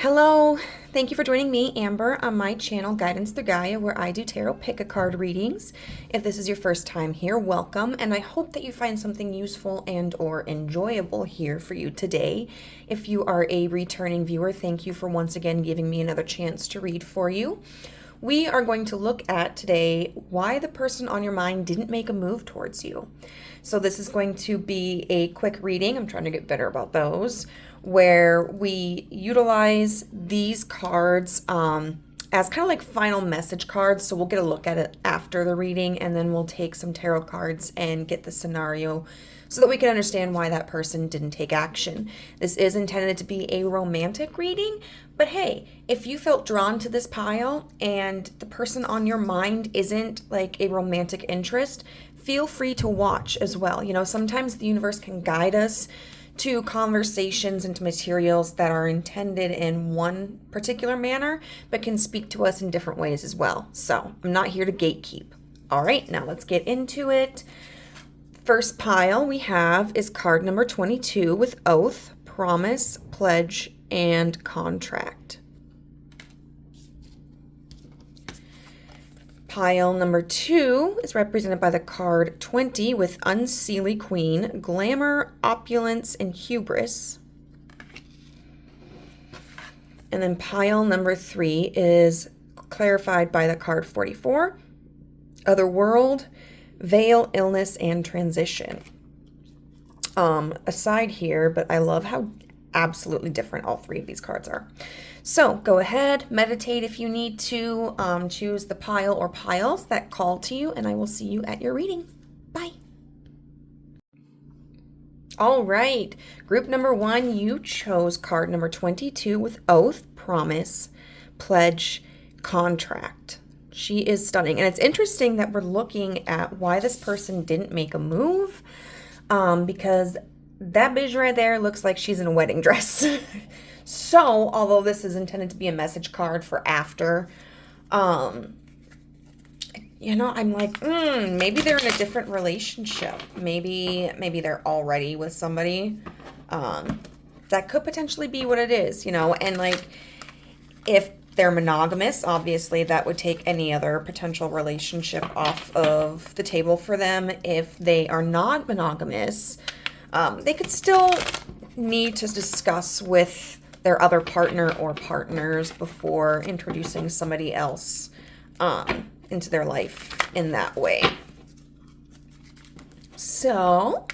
Hello, thank you for joining me, Amber, on my channel, Guidance Through Gaia, where I do tarot pick-a-card readings. If this is your first time here, welcome, and I hope that you find something useful and or enjoyable here for you today. If you are a returning viewer, thank you for once again giving me another chance to read for you. We are going to look at today why the person on your mind didn't make a move towards you. So this is going to be a quick reading. I'm trying to get better about those, where we utilize these cards as kind of like final message cards. So we'll get a look at it after the reading, and then we'll take some tarot cards and get the scenario so that we can understand why that person didn't take action. This is intended to be a romantic reading, but hey, if you felt drawn to this pile and the person on your mind isn't like a romantic interest, feel free to watch as well. You know, sometimes the universe can guide us to conversations and to materials that are intended in one particular manner, but can speak to us in different ways as well. So I'm not here to gatekeep. All right, now let's get into it. First pile we have is card number 22 with oath, promise, pledge, and contract. Pile number 2 is represented by the card 20 with unseelie queen, glamour, opulence, and hubris. And then pile number 3 is clarified by the card 44, other world, veil, illness, and transition. Aside here, but I love how absolutely different all three of these cards are. So go ahead, meditate if you need to, choose the pile or piles that call to you, and I will see you at your reading. Bye. All right, group number 1, you chose card number 22 with oath, promise, pledge, contract. She is stunning. And it's interesting that we're looking at why this person didn't make a move, because that bitch right there looks like she's in a wedding dress. So, although this is intended to be a message card for after, you know, I'm like, maybe they're in a different relationship. Maybe they're already with somebody. That could potentially be what it is, you know, and like, if they're monogamous, obviously that would take any other potential relationship off of the table for them. If they are not monogamous, they could still need to discuss with their other partner or partners before introducing somebody else into their life in that way. So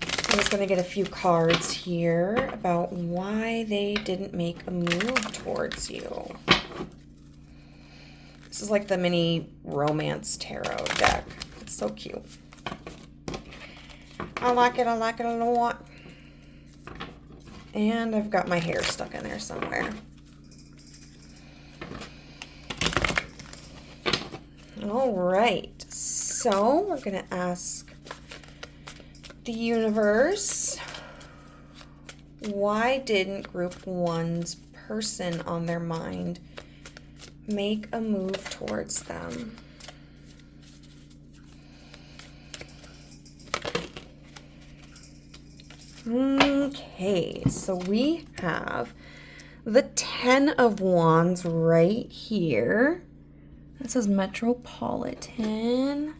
I'm just going to get a few cards here about why they didn't make a move towards you. This is like the mini romance tarot deck. It's so cute. I like it a lot. And I've got my hair stuck in there somewhere. All right, so we're going to ask the universe, why didn't group 1's person on their mind make a move towards them? Okay, so we have the 10 of Wands right here. This is Metropolitan.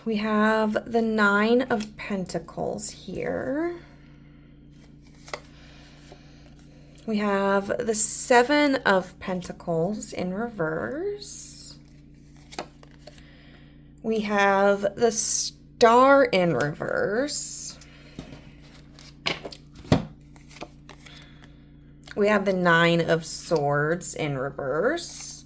We have the 9 of Pentacles here. We have the 7 of Pentacles in reverse. We have the Star in reverse. We have the 9 of Swords in reverse.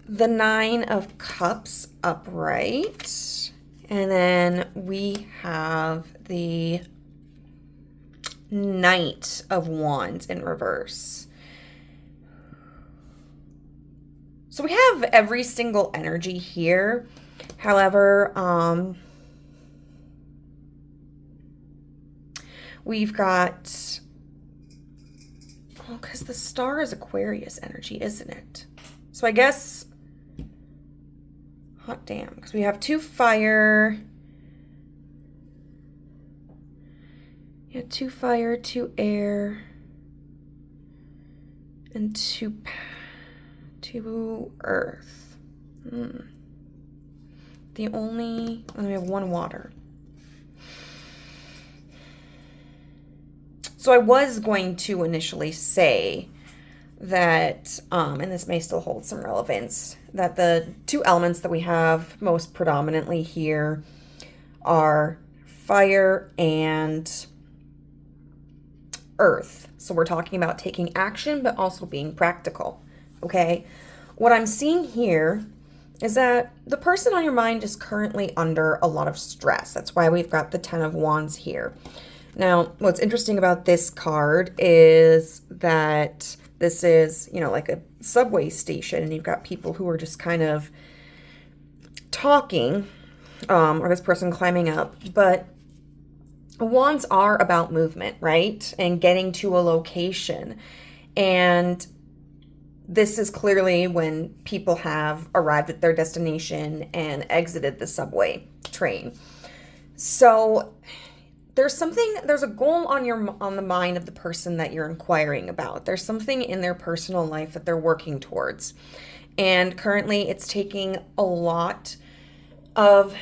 The 9 of Cups upright. And then we have the Knight of Wands in reverse. So we have every single energy here. However, we've got, well, because the Star is Aquarius energy, isn't it? So I guess, hot damn, because we have 2 fire, Yeah, 2 fire, 2 air, and 2 earth. We have 1 water. So I was going to initially say that, and this may still hold some relevance, that the 2 elements that we have most predominantly here are fire and earth. So we're talking about taking action, but also being practical, okay? What I'm seeing here is that the person on your mind is currently under a lot of stress. That's why we've got the 10 of Wands here. Now, what's interesting about this card is that this is, like a subway station, and you've got people who are just kind of talking, or this person climbing up. But wands are about movement, right? And getting to a location. And this is clearly when people have arrived at their destination and exited the subway train. So there's a goal on the mind of the person that you're inquiring about. There's something in their personal life that they're working towards. And currently it's taking a lot of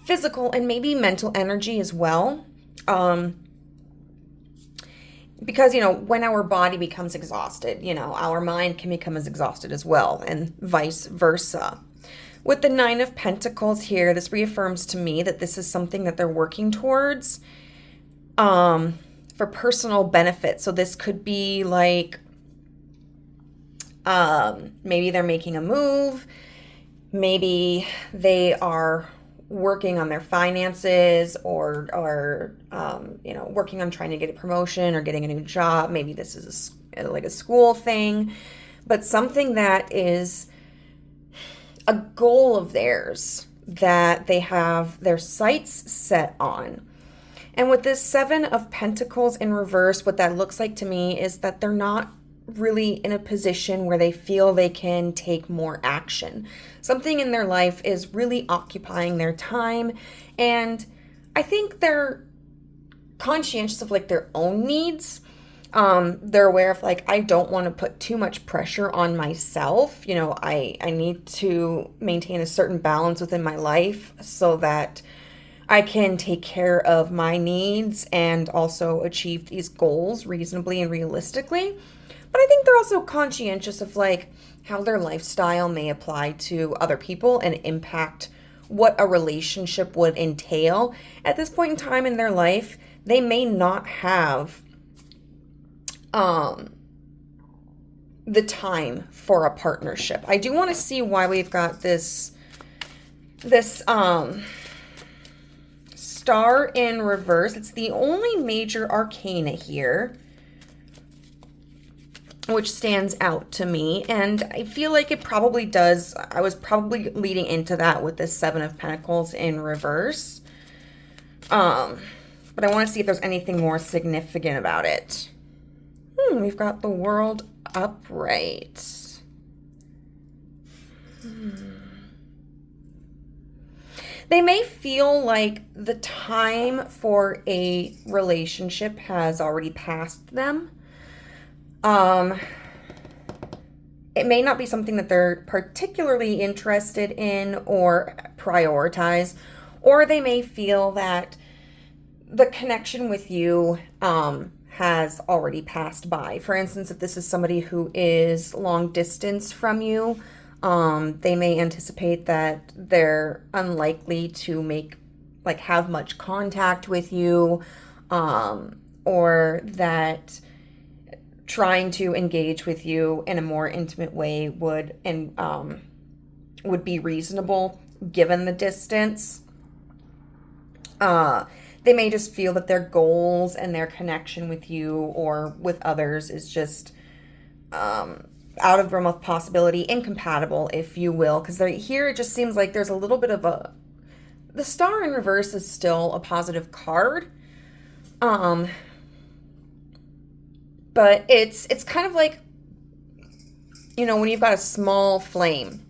physical and maybe mental energy as well. Because, when our body becomes exhausted, our mind can become as exhausted as well, and vice versa. With the 9 of Pentacles here, this reaffirms to me that this is something that they're working towards for personal benefit. So this could be like, maybe they're making a move, maybe they are working on their finances, or working on trying to get a promotion or getting a new job. Maybe this is like a school thing, but something that is a goal of theirs that they have their sights set on. And with this 7 of Pentacles in reverse, what that looks like to me is that they're not really in a position where they feel they can take more action. Something in their life is really occupying their time, and I think they're conscientious of their own needs. They're aware of I don't want to put too much pressure on myself. I need to maintain a certain balance within my life so that I can take care of my needs and also achieve these goals reasonably and realistically. But I think they're also conscientious of how their lifestyle may apply to other people and impact what a relationship would entail. At this point in time in their life, they may not have the time for a partnership. I do want to see why we've got this star in reverse. It's the only major arcana here, which stands out to me, and I feel like it probably does. I was probably leading into that with this 7 of Pentacles in reverse. But I want to see if there's anything more significant about it. We've got the World upright. They may feel like the time for a relationship has already passed them. It may not be something that they're particularly interested in or prioritize, or they may feel that the connection with you has already passed by. For instance, if this is somebody who is long distance from you, they may anticipate that they're unlikely to have much contact with you, or that trying to engage with you in a more intimate way would be reasonable given the distance. They may just feel that their goals and their connection with you or with others is just out of the realm of possibility, incompatible, if you will, because here it just seems like there's a little bit of the star in reverse is still a positive card. But it's kind of like, when you've got a small flame,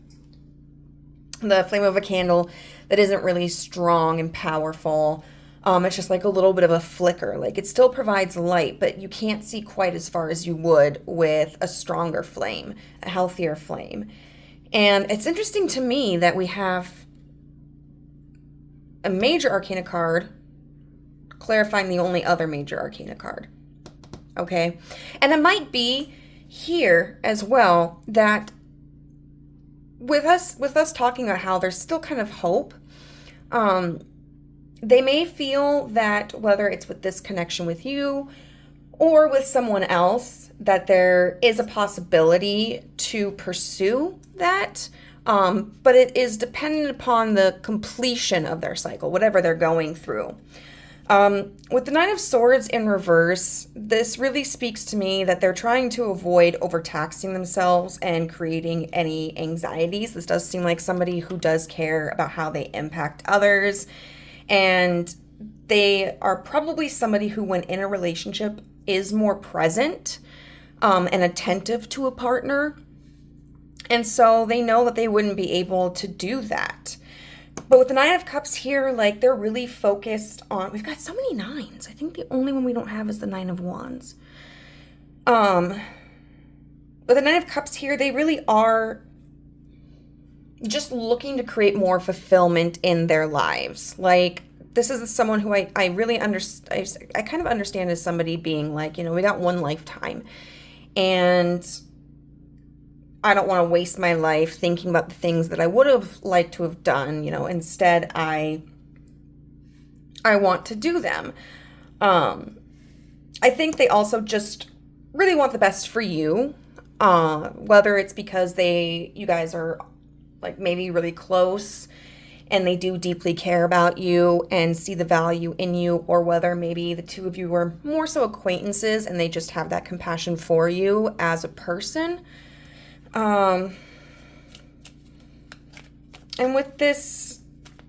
the flame of a candle that isn't really strong and powerful, It's just like a little bit of a flicker. Like it still provides light, but you can't see quite as far as you would with a stronger flame, a healthier flame. And it's interesting to me that we have a major arcana card clarifying the only other major arcana card. Okay? And it might be here as well that with us talking about how there's still kind of hope, they may feel that whether it's with this connection with you or with someone else, that there is a possibility to pursue that, but it is dependent upon the completion of their cycle, whatever they're going through. With the Nine of Swords in reverse, this really speaks to me that they're trying to avoid overtaxing themselves and creating any anxieties. This does seem like somebody who does care about how they impact others. And they are probably somebody who, when in a relationship, is more present and attentive to a partner. And so they know that they wouldn't be able to do that. But with the Nine of Cups here, like they're really focused on, we've got so many nines. I think the only one we don't have is the Nine of Wands. With the Nine of Cups here, they really are just looking to create more fulfillment in their lives. Like, this is someone who I really understand. I kind of understand as somebody being like, we got one lifetime, and I don't want to waste my life thinking about the things that I would have liked to have done. Instead, I want to do them. I think they also just really want the best for you, whether it's because you guys are like maybe really close and they do deeply care about you and see the value in you, or whether maybe the two of you are more so acquaintances and they just have that compassion for you as a person. And with this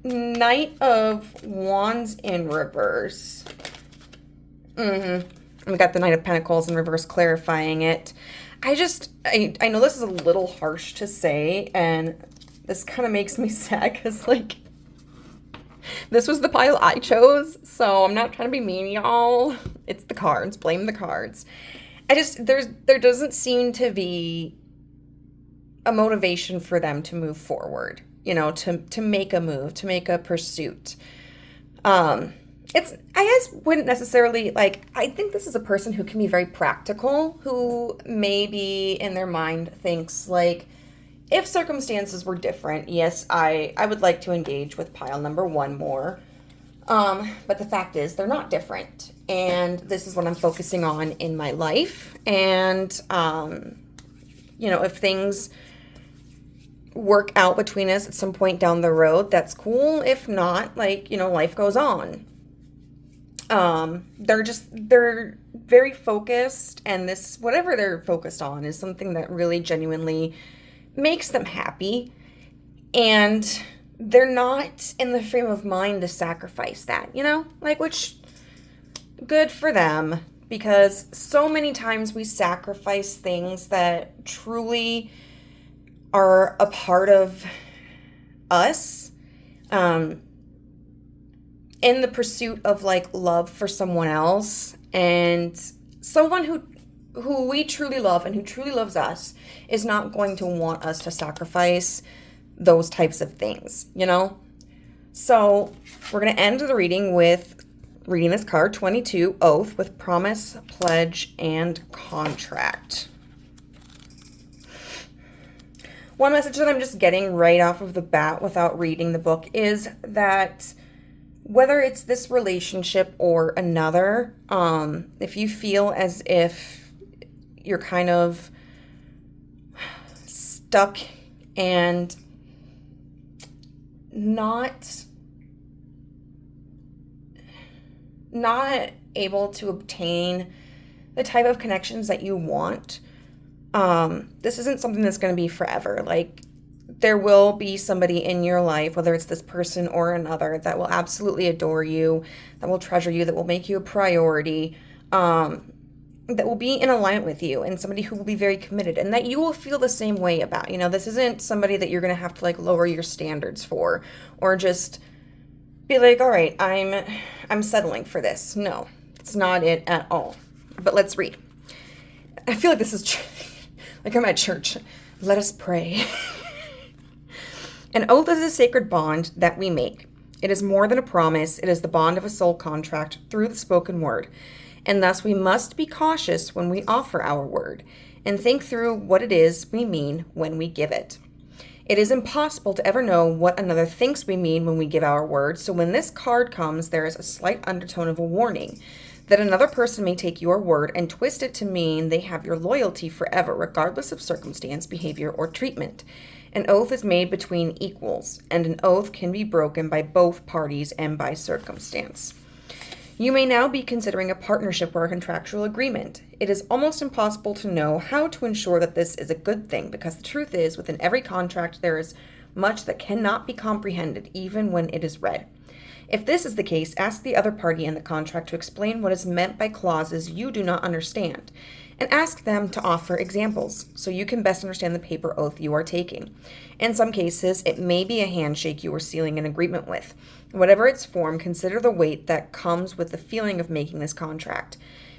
Knight of Wands in reverse, we got the Knight of Pentacles in reverse clarifying it. I know this is a little harsh to say, and this kind of makes me sad because, like, this was the pile I chose, so I'm not trying to be mean, y'all. It's the cards. Blame the cards. There doesn't seem to be a motivation for them to move forward, to make a move, to make a pursuit. I guess wouldn't necessarily, I think this is a person who can be very practical, who maybe in their mind thinks, like, if circumstances were different, yes, I would like to engage with pile number one more. But the fact is, they're not different. And this is what I'm focusing on in my life. And, if things work out between us at some point down the road, that's cool. If not, life goes on. They're very focused, and this, whatever they're focused on, is something that really genuinely makes them happy, and they're not in the frame of mind to sacrifice that, which, good for them, because so many times we sacrifice things that truly are a part of us, in the pursuit of love for someone else, and someone who we truly love and who truly loves us is not going to want us to sacrifice those types of things, So we're going to end the reading with reading this card, 22, Oath, with promise, pledge, and contract. One message that I'm just getting right off of the bat without reading the book is that whether it's this relationship or another, if you feel as if you're kind of stuck and not able to obtain the type of connections that you want, this isn't something that's going to be forever. There will be somebody in your life, whether it's this person or another, that will absolutely adore you, that will treasure you, that will make you a priority, that will be in alignment with you, and somebody who will be very committed, and that you will feel the same way about. This isn't somebody that you're going to have to lower your standards for, or just be like, all right, I'm settling for this. No, it's not it at all. But let's read. I feel like this is like I'm at church. Let us pray. An oath is a sacred bond that we make. It is more than a promise. It is the bond of a soul contract through the spoken word. And thus we must be cautious when we offer our word and think through what it is we mean when we give it. It is impossible to ever know what another thinks we mean when we give our word, so when this card comes, there is a slight undertone of a warning that another person may take your word and twist it to mean they have your loyalty forever, regardless of circumstance, behavior, or treatment. An oath is made between equals, and an oath can be broken by both parties and by circumstance. You may now be considering a partnership or a contractual agreement. It is almost impossible to know how to ensure that this is a good thing, because the truth is, within every contract there is much that cannot be comprehended, even when it is read. If this is the case, ask the other party in the contract to explain what is meant by clauses you do not understand, and ask them to offer examples so you can best understand the paper oath you are taking. In some cases, it may be a handshake you are sealing an agreement with. Whatever its form, consider the weight that comes with the feeling of making this contract.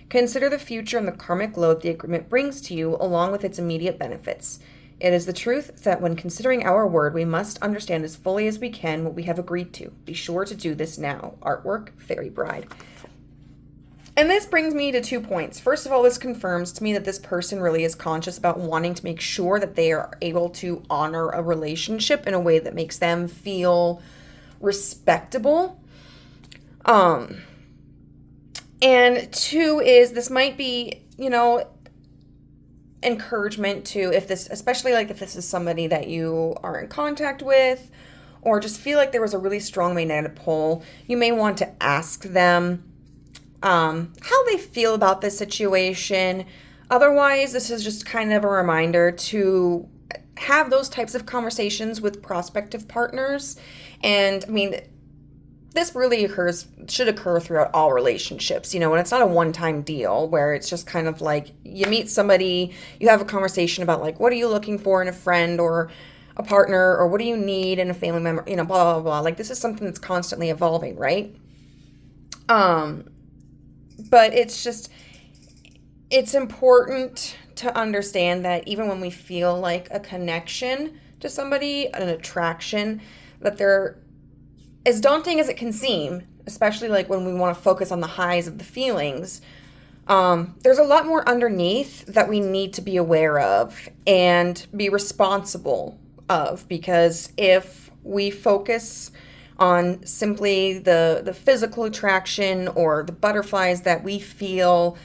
Consider the future and the karmic load the agreement brings to you, along with its immediate benefits. It is the truth that when considering our word, we must understand as fully as we can what we have agreed to. Be sure to do this now. Artwork, Fairy Bride. And this brings me to 2 points. First of all, this confirms to me that this person really is conscious about wanting to make sure that they are able to honor a relationship in a way that makes them feel respectable. And 2 is this might be, encouragement to, if this, especially like if this is somebody that you are in contact with, or just feel like there was a really strong magnetic pull, you may want to ask them how they feel about this situation. Otherwise, this is just kind of a reminder to have those types of conversations with prospective partners. And I mean, this really should occur throughout all relationships, and it's not a one-time deal where it's just kind of like you meet somebody, you have a conversation about like, what are you looking for in a friend or a partner, or what do you need in a family member, blah, blah, blah. Like, this is something that's constantly evolving, right? But it's important to understand that even when we feel like a connection to somebody, an attraction, that they're, as daunting as it can seem, especially like when we want to focus on the highs of the feelings, there's a lot more underneath that we need to be aware of and be responsible of, because if we focus on simply the physical attraction or the butterflies that we feel,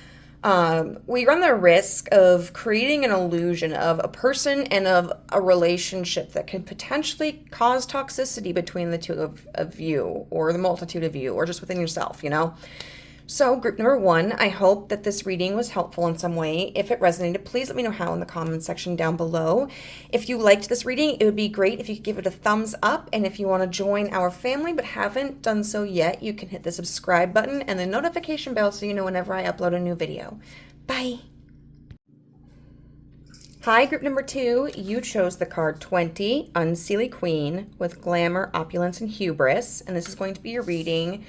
we run the risk of creating an illusion of a person and of a relationship that can potentially cause toxicity between the two of you, or the multitude of you, or just within yourself, So group number 1, I hope that this reading was helpful in some way. If it resonated, please let me know how in the comments section down below. If you liked this reading, it would be great if you could give it a thumbs up. And if you want to join our family but haven't done so yet, you can hit the subscribe button and the notification bell so you know whenever I upload a new video. Bye! Hi, group number 2. You chose the card 20, Unseelie Queen, with glamour, opulence, and hubris. And this is going to be your reading,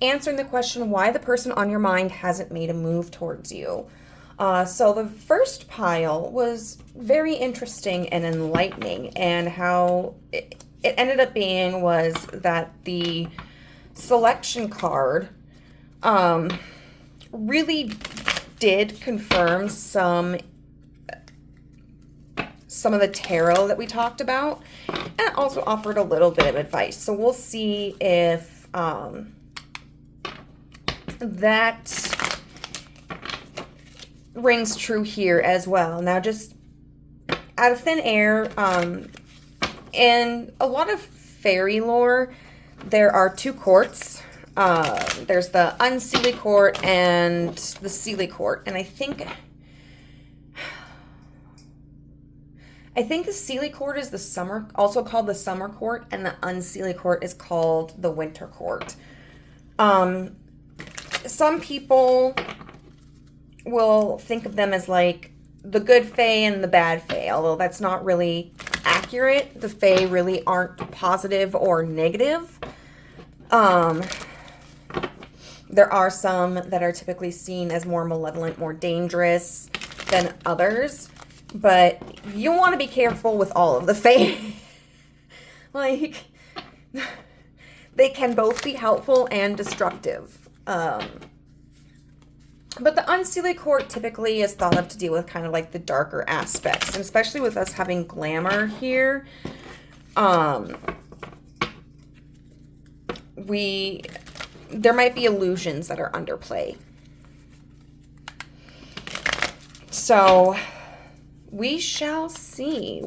answering the question why the person on your mind hasn't made a move towards you. So the first pile was very interesting and enlightening, and how it ended up being was that the selection card really did confirm some of the tarot that we talked about, and it also offered a little bit of advice. So we'll see if that rings true here as well. Now, just out of thin air, in a lot of fairy lore, there are 2 courts. There's the Unseelie court and the Seelie court, and I think the Seelie court is also called the summer court, and the Unseelie court is called the winter court. Some people will think of them as like the good fae and the bad fae, although that's not really accurate. The fae really aren't positive or negative. Um, there are some that are typically seen as more malevolent, more dangerous than others, but you want to be careful with all of the fae. Like, they can both be helpful and destructive. But the unseelie court typically is thought of to deal with kind of like the darker aspects, and especially with us having glamour here, there might be illusions that are underplay. So we shall see.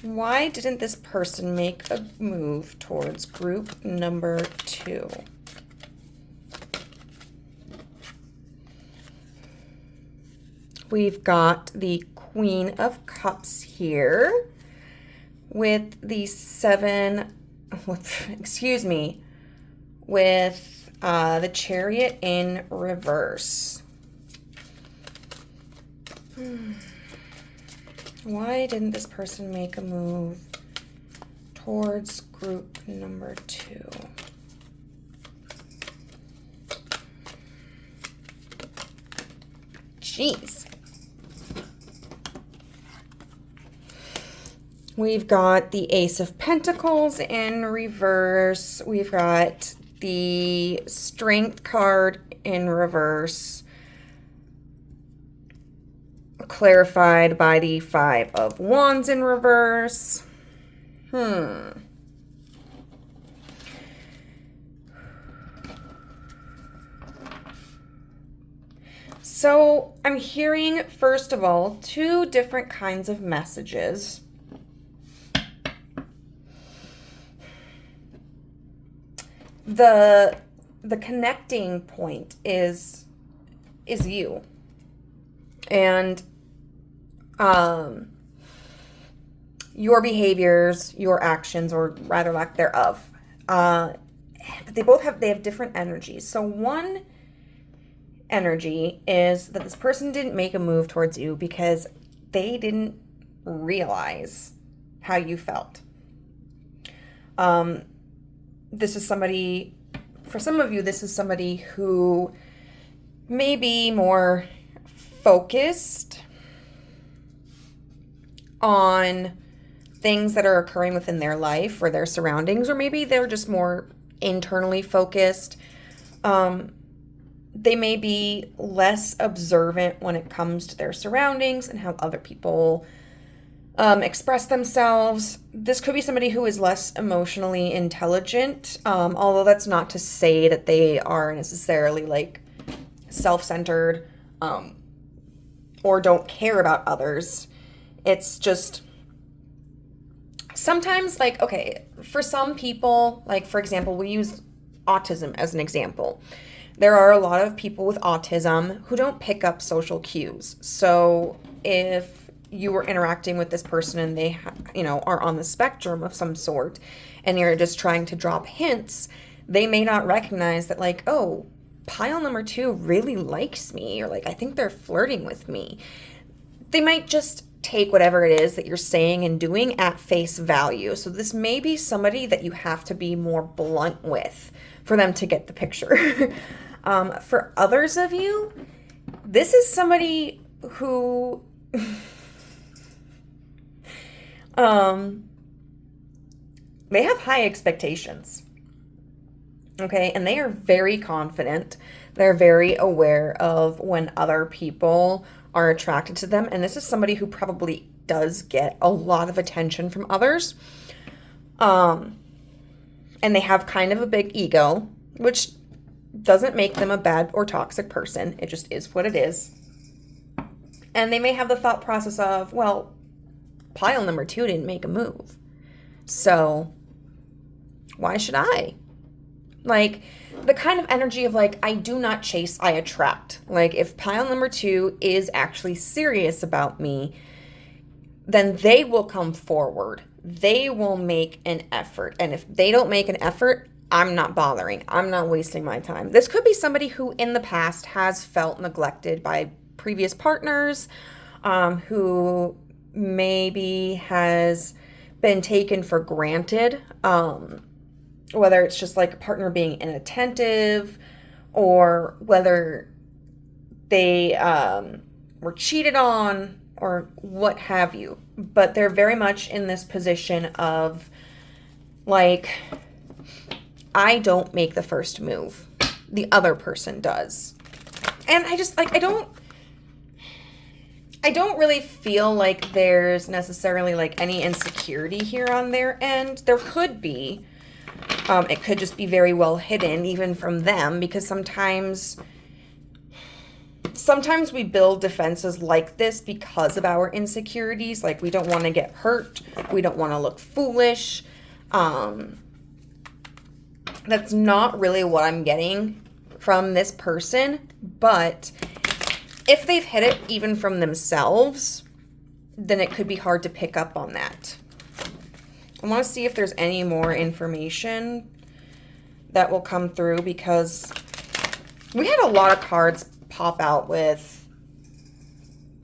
Why didn't this person make a move towards group number 2? We've got the Queen of Cups here with the with the Chariot in reverse. Why didn't this person make a move towards group number 2? Jeez. We've got the Ace of Pentacles in reverse. We've got the Strength card in reverse, clarified by the Five of Wands in reverse. So I'm hearing, first of all, 2 different kinds of messages. The connecting point is you. And your behaviors, your actions, or rather lack thereof. But they have different energies. So one energy is that this person didn't make a move towards you because they didn't realize how you felt. This is somebody, for some of you, this is somebody who may be more focused on things that are occurring within their life or their surroundings, or maybe they're just more internally focused. They may be less observant when it comes to their surroundings and how other people express themselves. This could be somebody who is less emotionally intelligent, although that's not to say that they are necessarily like self-centered or don't care about others. It's just sometimes, like, okay, for some people, like, for example, we use autism as an example. There are a lot of people with autism who don't pick up social cues. So if you were interacting with this person and they, are on the spectrum of some sort, and you're just trying to drop hints, they may not recognize that, like, oh, pile number 2 really likes me, or like, I think they're flirting with me. They might just take whatever it is that you're saying and doing at face value. So this may be somebody that you have to be more blunt with for them to get the picture. For others of you, this is somebody who they have high expectations. Okay, and they are very confident. They're very aware of when other people are attracted to them. And this is somebody who probably does get a lot of attention from others. And they have kind of a big ego, which doesn't make them a bad or toxic person. It just is what it is. And they may have the thought process of, well, pile number 2 didn't make a move, so why should I? Like, the kind of energy of, like, I do not chase, I attract. Like, if pile number 2 is actually serious about me, then they will come forward. They will make an effort. And if they don't make an effort, I'm not bothering. I'm not wasting my time. This could be somebody who in the past has felt neglected by previous partners, who maybe has been taken for granted, whether it's just like a partner being inattentive, or whether they were cheated on, or what have you. But they're very much in this position of like, I don't make the first move. The other person does. And I just like, I don't really feel like there's necessarily like any insecurity here on their end. There could be. It could just be very well hidden even from them, because sometimes we build defenses like this because of our insecurities. Like, we don't want to get hurt. We don't want to look foolish. That's not really what I'm getting from this person. But if they've hid it even from themselves, then it could be hard to pick up on that. I want to see if there's any more information that will come through, because we had a lot of cards pop out with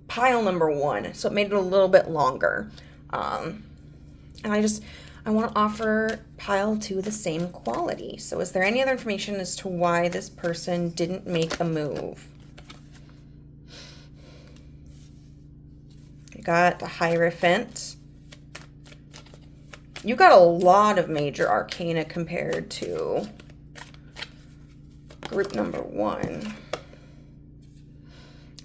pile number 1, so it made it a little bit longer. And I want to offer pile 2 the same quality. So is there any other information as to why this person didn't make a move? We got the Hierophant. You got a lot of major arcana compared to group number 1.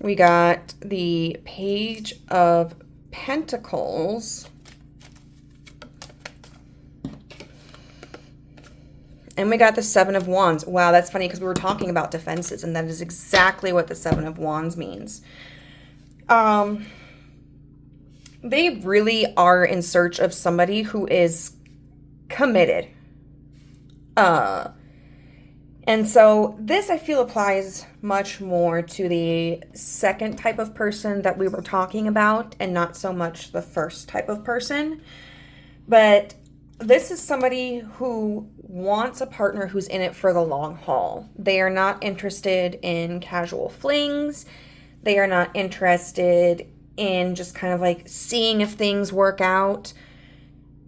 We got the Page of Pentacles. And we got the Seven of Wands. Wow, that's funny, because we were talking about defenses, and that is exactly what the Seven of Wands means. They really are in search of somebody who is committed. And so this, I feel, applies much more to the second type of person that we were talking about, and not so much the first type of person. But this is somebody who wants a partner who's in it for the long haul. They are not interested in casual flings. They are not interested in just kind of like seeing if things work out.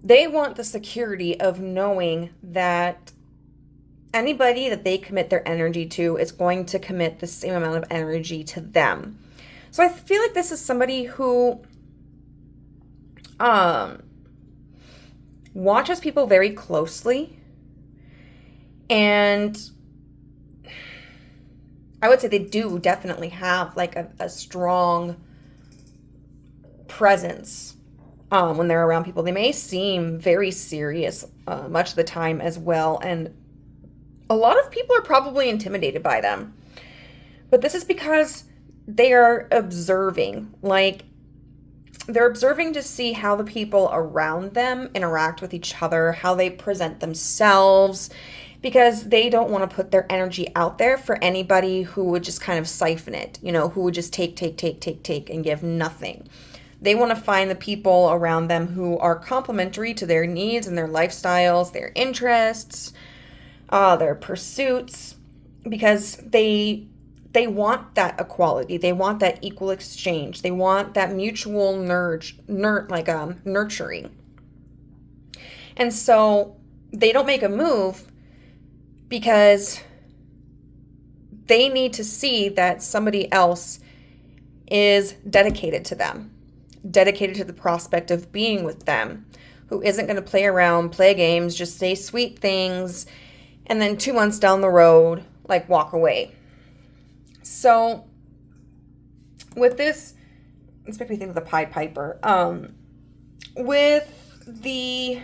They want the security of knowing that anybody that they commit their energy to is going to commit the same amount of energy to them. So I feel like this is somebody who watches people very closely, and I would say they do definitely have like a strong presence when they're around people. They may seem very serious much of the time as well, and a lot of people are probably intimidated by them. But this is because they are observing. Like, they're observing to see how the people around them interact with each other, how they present themselves, because they don't want to put their energy out there for anybody who would just kind of siphon it, who would just take, and give nothing. They want to find the people around them who are complementary to their needs and their lifestyles, their interests, their pursuits, because they want that equality. They want that equal exchange. They want that mutual nurturing. And so they don't make a move because they need to see that somebody else is dedicated to them, dedicated to the prospect of being with them, who isn't going to play around, play games, just say sweet things, and then 2 months down the road, like, walk away. So with this, let's make me think of the Pied Piper. With the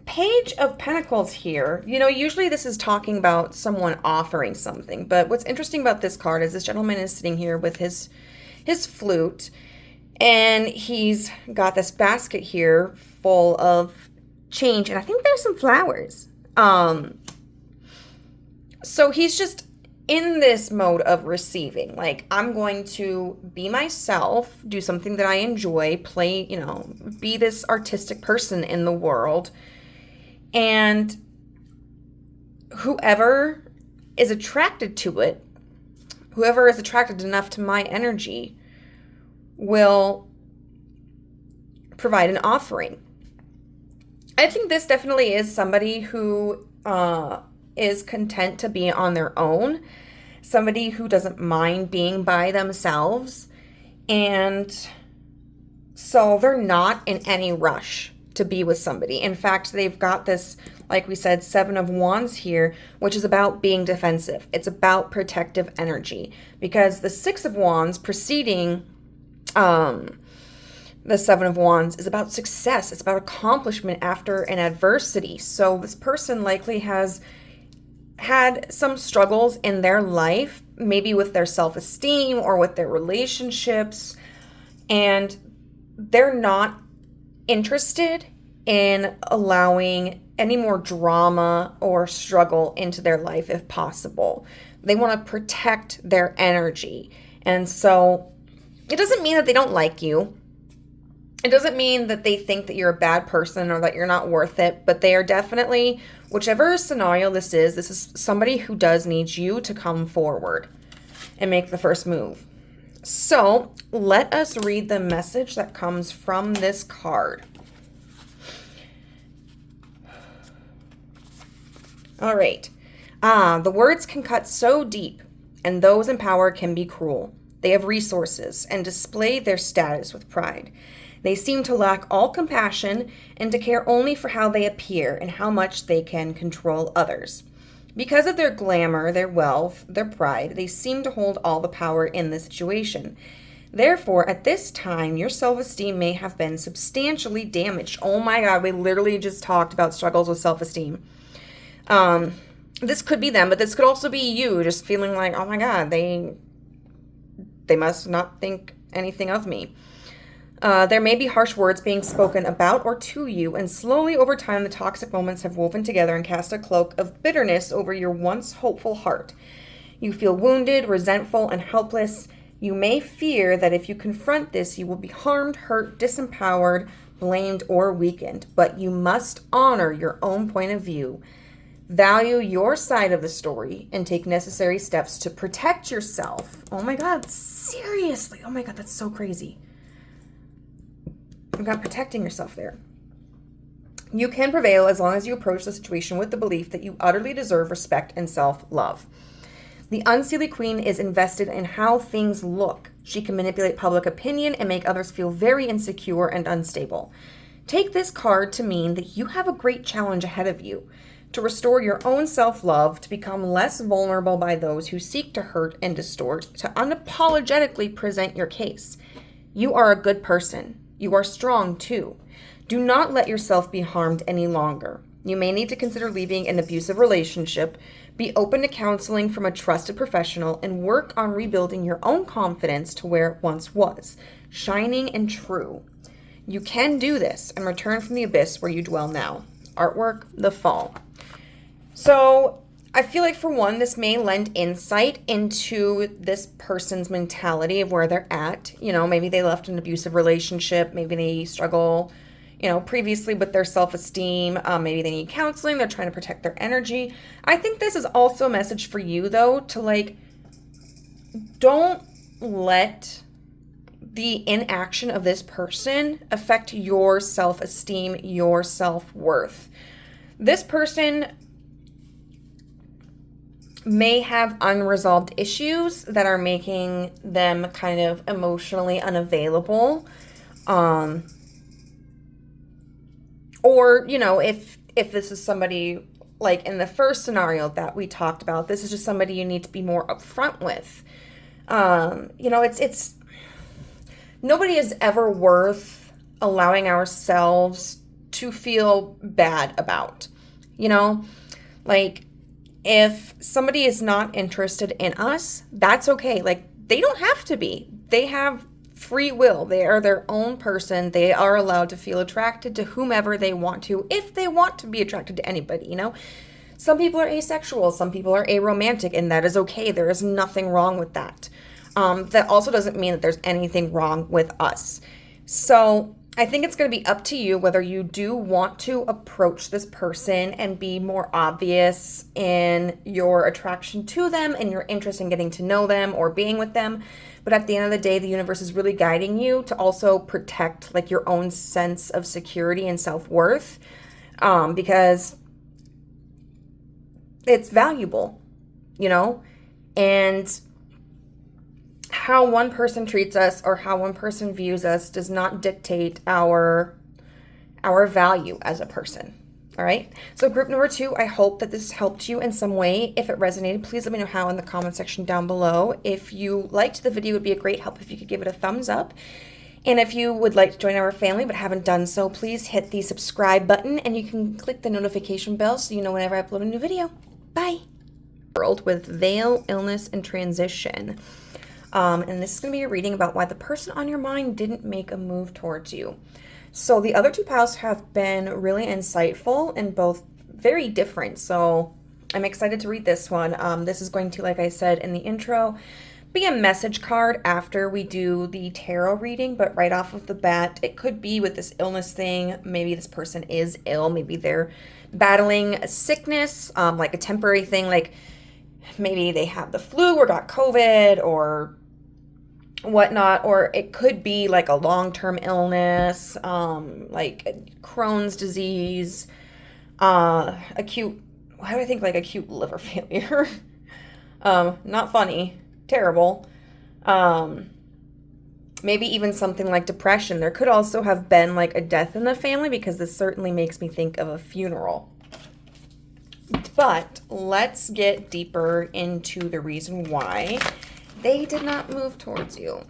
Page of Pentacles here, usually this is talking about someone offering something. But what's interesting about this card is this gentleman is sitting here with his flute, and he's got this basket here full of change, and I think there's some flowers. So he's just in this mode of receiving. Like, I'm going to be myself, do something that I enjoy, play, be this artistic person in the world. And whoever is attracted to it, whoever is attracted enough to my energy, will provide an offering. I think this definitely is somebody who is content to be on their own, somebody who doesn't mind being by themselves, and so they're not in any rush to be with somebody. In fact, they've got this, like we said, Seven of Wands here, which is about being defensive. It's about protective energy, because the Six of Wands preceding the Seven of Wands is about success. It's about accomplishment after an adversity. So this person likely has had some struggles in their life, maybe with their self-esteem or with their relationships, and they're not interested in allowing any more drama or struggle into their life if possible. They want to protect their energy. And so it doesn't mean that they don't like you. It doesn't mean that they think that you're a bad person or that you're not worth it, but they are definitely, whichever scenario this is somebody who does need you to come forward and make the first move. So let us read the message that comes from this card. All right. The words can cut so deep, and those in power can be cruel. They have resources and display their status with pride. They seem to lack all compassion and to care only for how they appear and how much they can control others. Because of their glamour, their wealth, their pride, they seem to hold all the power in the situation. Therefore, at this time, your self-esteem may have been substantially damaged. Oh my God, we literally just talked about struggles with self-esteem. This could be them, but this could also be you just feeling like, oh my God, they must not think anything of me. There may be harsh words being spoken about or to you, and slowly over time the toxic moments have woven together and cast a cloak of bitterness over your once hopeful heart. You feel wounded, resentful, and helpless. You may fear that if you confront this, you will be harmed, hurt, disempowered, blamed, or weakened, but you must honor your own point of view. Value your side of the story and take necessary steps to protect yourself. Oh my God, seriously. Oh my God, that's so crazy. You've got protecting yourself there. You can prevail as long as you approach the situation with the belief that you utterly deserve respect and self-love. The Unseelie Queen is invested in how things look. She can manipulate public opinion and make others feel very insecure and unstable. Take this card to mean that you have a great challenge ahead of you. To restore your own self-love, to become less vulnerable by those who seek to hurt and distort, to unapologetically present your case. You are a good person. You are strong too. Do not let yourself be harmed any longer. You may need to consider leaving an abusive relationship, be open to counseling from a trusted professional, and work on rebuilding your own confidence to where it once was, shining and true. You can do this and return from the abyss where you dwell now. Artwork, The Fall. So I feel like, for one, this may lend insight into this person's mentality of where they're at. You know, maybe they left an abusive relationship. Maybe they struggle, previously with their self-esteem. Maybe they need counseling. They're trying to protect their energy. I think this is also a message for you, though, to don't let the inaction of this person affect your self-esteem, your self-worth. This person may have unresolved issues that are making them kind of emotionally unavailable. Or, if this is somebody like in the first scenario that we talked about, this is just somebody you need to be more upfront with. It's nobody is ever worth allowing ourselves to feel bad about, if somebody is not interested in us, that's okay. They don't have to be. They have free will. They are their own person. They are allowed to feel attracted to whomever they want to, if they want to be attracted to anybody, Some people are asexual. Some people are aromantic, and that is okay. There is nothing wrong with that. That also doesn't mean that there's anything wrong with us. So I think it's going to be up to you whether you do want to approach this person and be more obvious in your attraction to them and your interest in getting to know them or being with them. But at the end of the day, the universe is really guiding you to also protect your own sense of security and self-worth. because it's valuable, you know, and how one person treats us or how one person views us does not dictate our value as a person. All right. So group number 2, I hope that this helped you in some way. If it resonated, please let me know how in the comment section down below. If you liked the video, it would be a great help if you could give it a thumbs up. And if you would like to join our family but haven't done so, please hit the subscribe button and you can click the notification bell so you know whenever I upload a new video. Bye. World with veil, illness, and transition. And this is going to be a reading about why the person on your mind didn't make a move towards you. So the other 2 piles have been really insightful and both very different. So I'm excited to read this one. This is going to, like I said in the intro, be a message card after we do the tarot reading. But right off of the bat, it could be with this illness thing. Maybe this person is ill. Maybe they're battling a sickness, like a temporary thing. Like maybe they have the flu or got COVID or whatnot, or it could be like a long-term illness, like Crohn's disease, acute liver failure. Not funny, terrible. Maybe even something like depression. There could also have been like a death in the family, because this certainly makes me think of a funeral. But let's get deeper into the reason why they did not move towards you.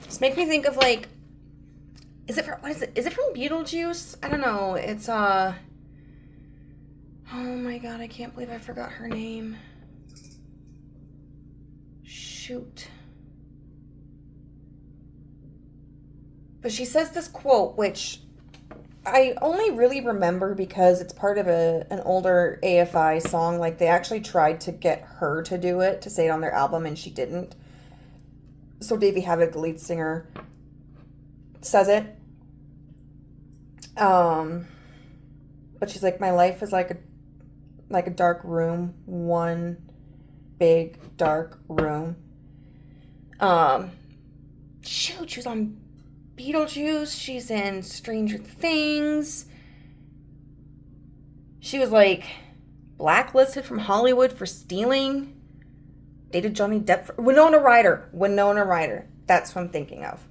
This makes me think of like, is it from Beetlejuice? I don't know. It's oh my god, I can't believe I forgot her name. Shoot. But she says this quote, which I only really remember because it's part of an older AFI song. Like, they actually tried to get her to do it, to say it on their album, and she didn't. So Davey Havok, the lead singer, says it. But she's like, my life is like a dark room, one big dark room. Shoot, she was on Beetlejuice. She's in Stranger Things. She was like blacklisted from Hollywood for stealing. Dated Johnny Depp. Winona Ryder. That's what I'm thinking of.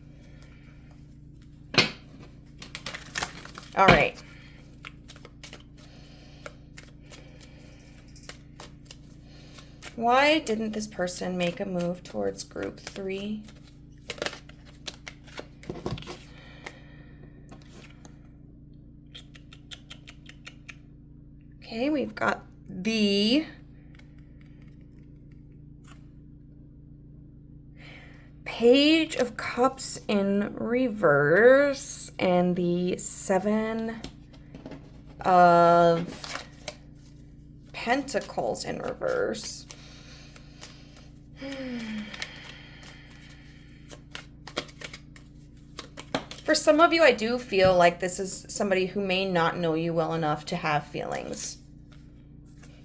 All right. Why didn't this person make a move towards group 3? Okay, we've got the Page of Cups in reverse and the 7 of Pentacles in reverse. For some of you, I do feel like this is somebody who may not know you well enough to have feelings.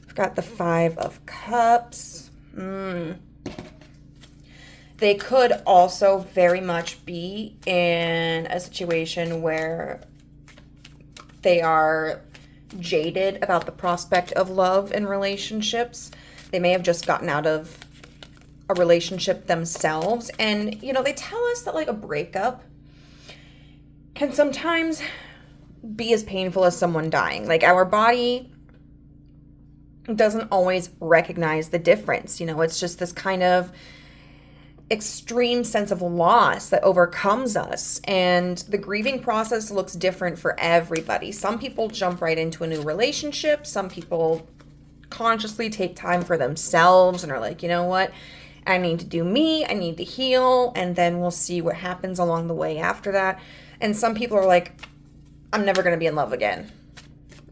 We've got the 5 of Cups. They could also very much be in a situation where they are jaded about the prospect of love in relationships. They may have just gotten out of a relationship themselves. And, you know, they tell us that like a breakup can sometimes be as painful as someone dying. Like, our body doesn't always recognize the difference. You know, it's just this kind of extreme sense of loss that overcomes us. And the grieving process looks different for everybody. Some people jump right into a new relationship. Some people consciously take time for themselves and are like, you know what? I need to do me. I need to heal. And then we'll see what happens along the way after that. And some people are like, I'm never going to be in love again.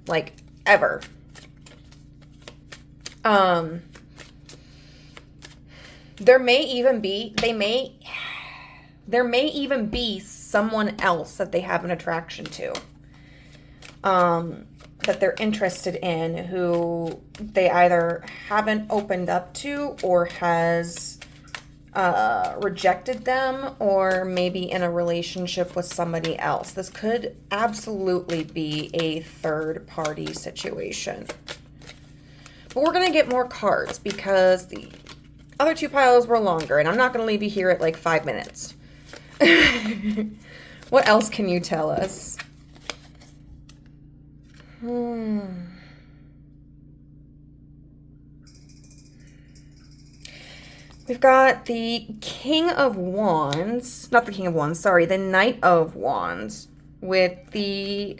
Like, ever. There may even be someone else that they have an attraction to, that they're interested in, who they either haven't opened up to or has rejected them, or maybe in a relationship with somebody else. This could absolutely be a third party situation. But we're going to get more cards because the other two piles were longer, and I'm not going to leave you here at like 5 minutes. What else can you tell us? We've got the King of Wands, not the King of Wands, sorry, the Knight of Wands with the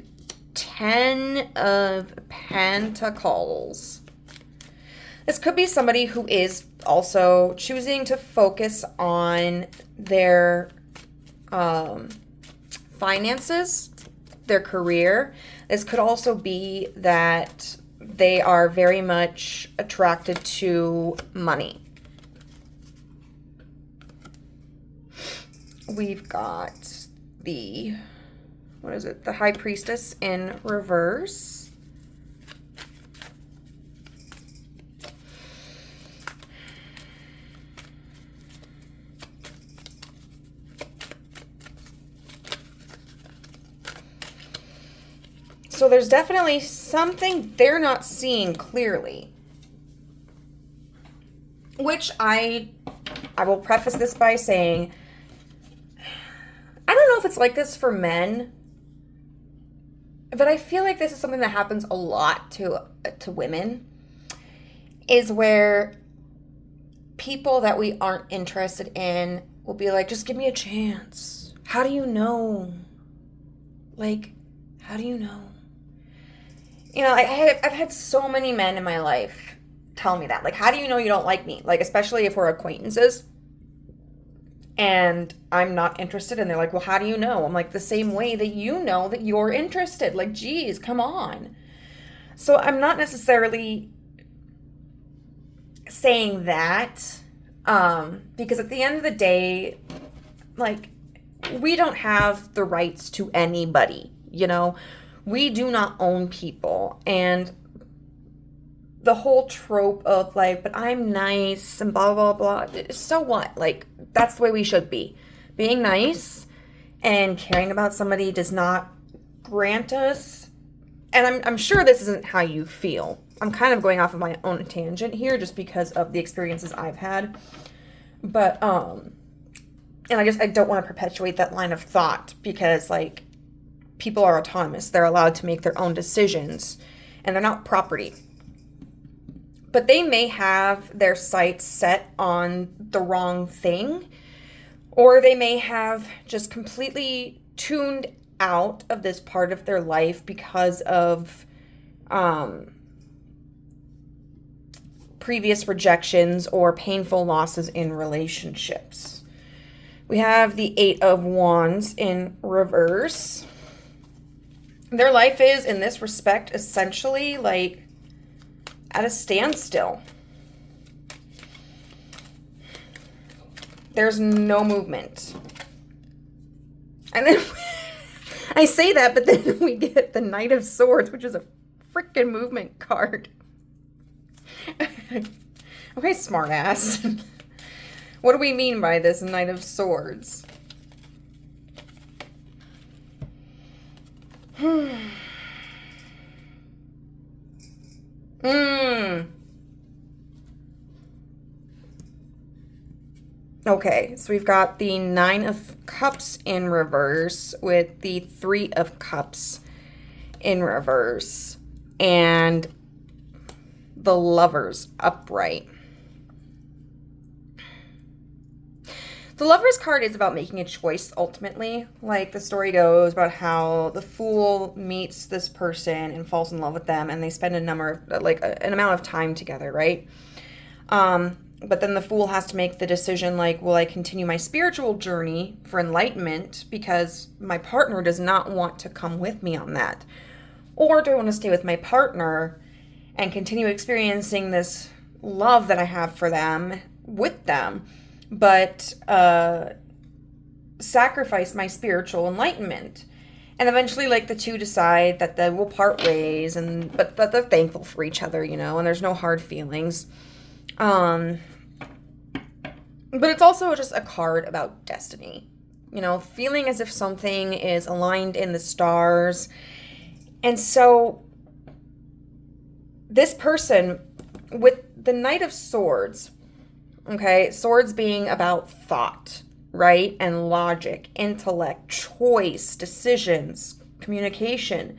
10 of Pentacles. This could be somebody who is also choosing to focus on their finances, their career. This could also be that they are very much attracted to money. We've got the, what is it? The High Priestess in reverse. So there's definitely something they're not seeing clearly. Which I will preface this by saying, I don't know if it's like this for men, but I feel like this is something that happens a lot to women, is where people that we aren't interested in will be like, just give me a chance. How do you know? Like, how do you know? You know, I've had so many men in my life tell me that. Like, how do you know you don't like me? Like, especially if we're acquaintances and I'm not interested, and they're like, well, how do you know? I'm like, the same way that you know that you're interested. Like, geez, come on. So I'm not necessarily saying that, because at the end of the day, like, we don't have the rights to anybody, you know? We do not own people. And the whole trope of like, but I'm nice and blah, blah, blah. So what? Like, that's the way we should be. Being nice and caring about somebody does not grant us. And I'm sure this isn't how you feel. I'm kind of going off of my own tangent here just because of the experiences I've had. But, and I don't want to perpetuate that line of thought because, like, people are autonomous. They're allowed to make their own decisions and they're not property. But they may have their sights set on the wrong thing, or they may have just completely tuned out of this part of their life because of previous rejections or painful losses in relationships. We have the Eight of Wands in reverse. Their life is, in this respect, essentially like at a standstill. There's no movement. And then I say that, but then we get the Knight of Swords, which is a freaking movement card. Okay, smartass. What do we mean by this Knight of Swords? Okay, so we've got the Nine of Cups in reverse with the Three of Cups in reverse and the Lovers upright. The Lovers card is about making a choice ultimately. Like the story goes about how the Fool meets this person and falls in love with them, and they spend an amount of time together, right? But then the Fool has to make the decision, like, will I continue my spiritual journey for enlightenment because my partner does not want to come with me on that? Or do I want to stay with my partner and continue experiencing this love that I have for them with them, but sacrifice my spiritual enlightenment? And eventually, like, the two decide that they will part ways, but that they're thankful for each other, you know, and there's no hard feelings. But it's also just a card about destiny. You know, feeling as if something is aligned in the stars. And so this person with the Knight of Swords, okay, swords being about thought, right? And logic, intellect, choice, decisions, communication.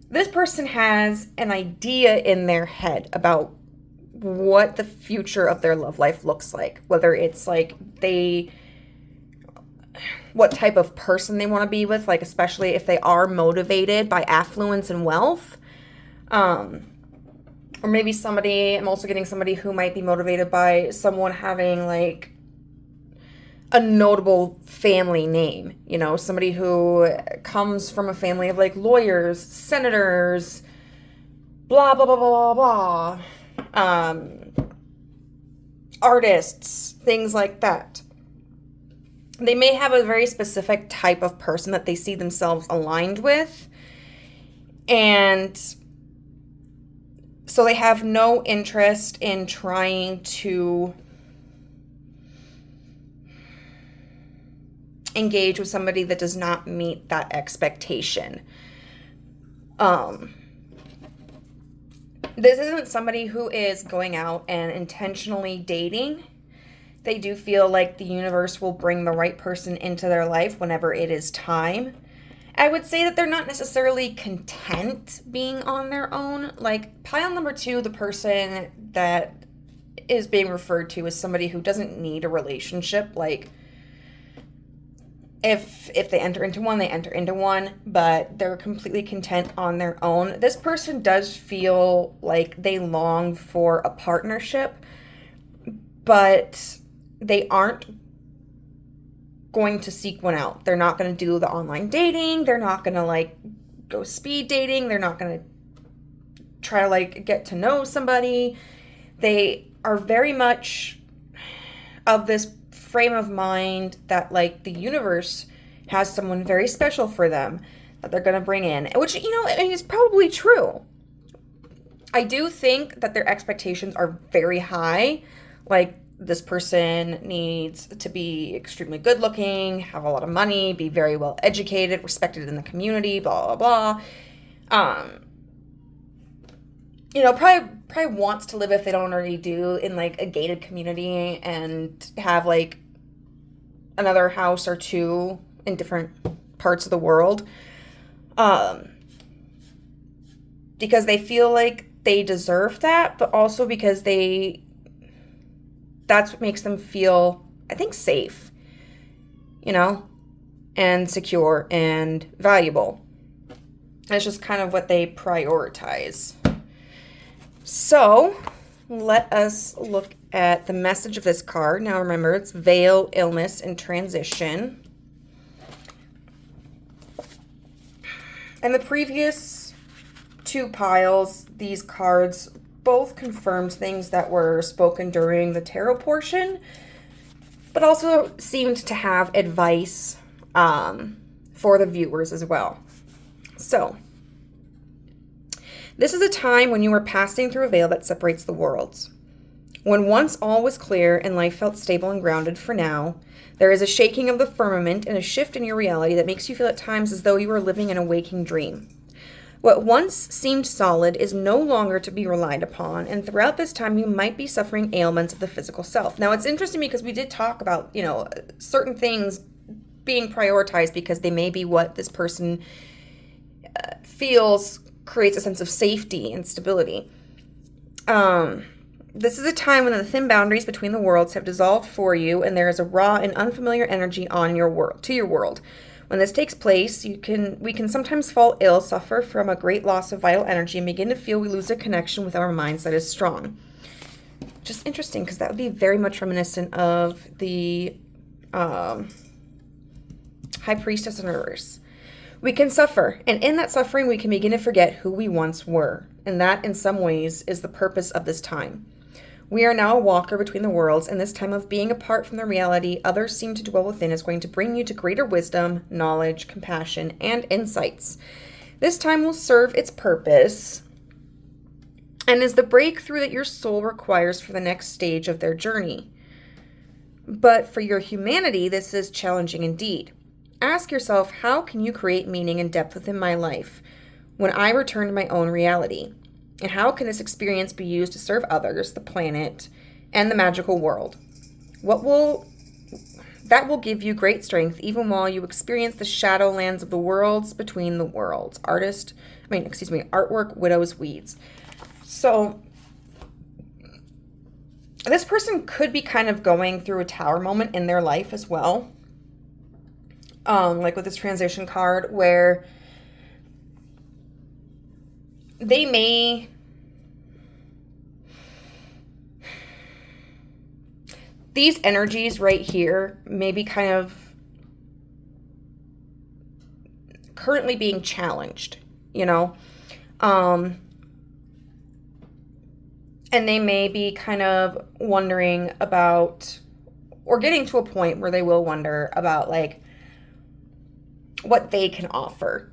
This person has an idea in their head about what the future of their love life looks like, whether it's like what type of person they want to be with, like especially if they are motivated by affluence and wealth. Or maybe I'm also getting somebody who might be motivated by someone having like a notable family name, you know, somebody who comes from a family of like lawyers, senators, blah, blah, blah, blah, blah, blah. Artists, things like that. They may have a very specific type of person that they see themselves aligned with. And so they have no interest in trying to engage with somebody that does not meet that expectation. This isn't somebody who is going out and intentionally dating. They do feel like the universe will bring the right person into their life whenever it is time. I would say that they're not necessarily content being on their own. Like pile number 2, the person that is being referred to as somebody who doesn't need a relationship. Like if they enter into one, they enter into one, but they're completely content on their own. This person does feel like they long for a partnership, but they aren't going to seek one out. They're not going to do the online dating. They're not going to like go speed dating. They're not going to try to like get to know somebody. They are very much of this frame of mind that like the universe has someone very special for them that they're going to bring in, which, you know, is probably true. I do think that their expectations are very high. Like this person needs to be extremely good looking, have a lot of money, be very well educated, respected in the community, blah, blah, blah. You know, probably wants to live, if they don't already do, in like a gated community and have like another house or two in different parts of the world. Because they feel like they deserve that, but also because that's what makes them feel, I think, safe, you know, and secure and valuable. It's just kind of what they prioritize. So let us look at the message of this card. Now remember, it's veil, illness, and transition. And the previous 2 piles, these cards both confirmed things that were spoken during the tarot portion, but also seemed to have advice for the viewers as well. So this is a time when you are passing through a veil that separates the worlds. When once all was clear and life felt stable and grounded for now, there is a shaking of the firmament and a shift in your reality that makes you feel at times as though you are living in a waking dream. What once seemed solid is no longer to be relied upon, and throughout this time you might be suffering ailments of the physical self. Now it's interesting because we did talk about, you know, certain things being prioritized because they may be what this person feels creates a sense of safety and stability. This is a time when the thin boundaries between the worlds have dissolved for you, and there is a raw and unfamiliar energy on your world, to your world. When this takes place, we can sometimes fall ill, suffer from a great loss of vital energy, and begin to feel we lose a connection with our minds that is strong. Just interesting, because that would be very much reminiscent of the High Priestess in reverse. We can suffer, and in that suffering, we can begin to forget who we once were, and that, in some ways, is the purpose of this time. We are now a walker between the worlds, and this time of being apart from the reality others seem to dwell within is going to bring you to greater wisdom, knowledge, compassion, and insights. This time will serve its purpose and is the breakthrough that your soul requires for the next stage of their journey. But for your humanity, this is challenging indeed. Ask yourself, how can you create meaning and depth within my life when I return to my own reality? And how can this experience be used to serve others, the planet, and the magical world? That will give you great strength even while you experience the shadowlands of the worlds between the worlds. Artwork, widows, weeds. So this person could be kind of going through a tower moment in their life as well. Like with this transition card, where they may these energies right here may be kind of currently being challenged, and they may be kind of wondering about, or getting to a point where they will wonder about, like, what they can offer.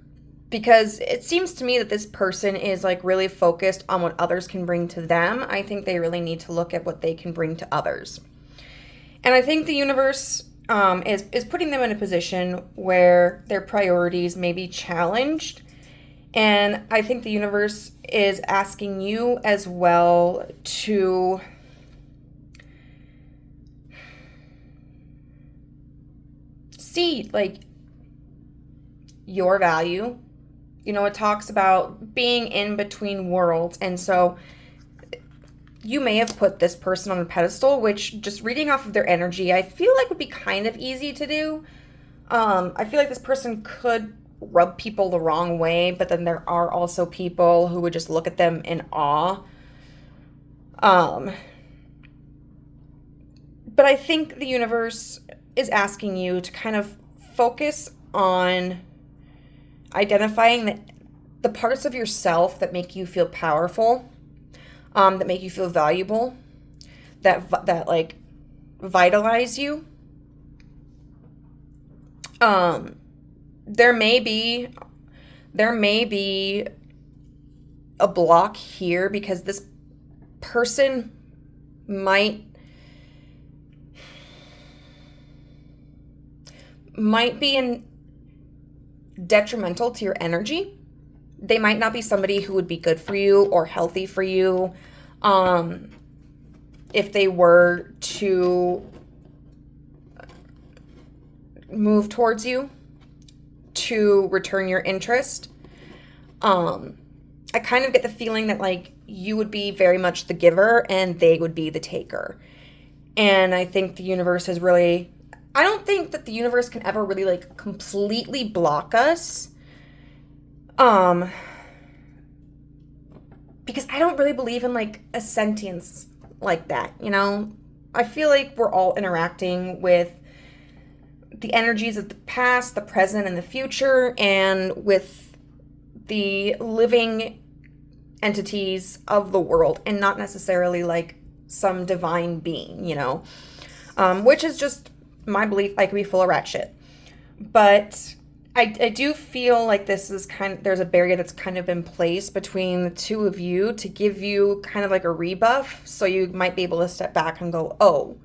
Because it seems to me that this person is, like, really focused on what others can bring to them. I think they really need to look at what they can bring to others. And I think the universe is putting them in a position where their priorities may be challenged. And I think the universe is asking you as well to see, like, your value. It talks about being in between worlds. And so you may have put this person on a pedestal, which, just reading off of their energy, I feel like would be kind of easy to do. I feel like this person could rub people the wrong way, but then there are also people who would just look at them in awe. But I think the universe is asking you to kind of focus on identifying the parts of yourself that make you feel powerful, that make you feel valuable, that like vitalize you. There may be a block here because this person might be detrimental to your energy. They might not be somebody who would be good for you or healthy for you, if they were to move towards you to return your interest. I kind of get the feeling that, like, you would be very much the giver and they would be the taker. And I think the universe is really, I don't think that the universe can ever really, like, completely block us. Because I don't really believe in, like, a sentience like that, I feel like we're all interacting with the energies of the past, the present, and the future, and with the living entities of the world, and not necessarily, like, some divine being, which is just my belief. I could be full of rat shit. But I do feel like this is there's a barrier that's kind of in place between the two of you to give you kind of like a rebuff. So you might be able to step back and go, oh,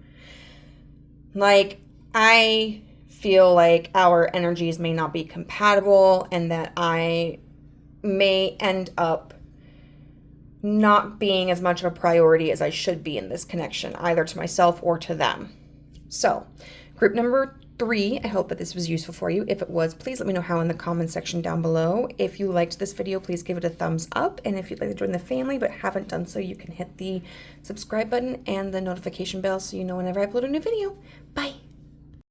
like, I feel like our energies may not be compatible and that I may end up not being as much of a priority as I should be in this connection, either to myself or to them. So, group number 3, I hope that this was useful for you. If it was, please let me know how in the comment section down below. If you liked this video, please give it a thumbs up. And if you'd like to join the family but haven't done so, you can hit the subscribe button and the notification bell so you know whenever I upload a new video. Bye!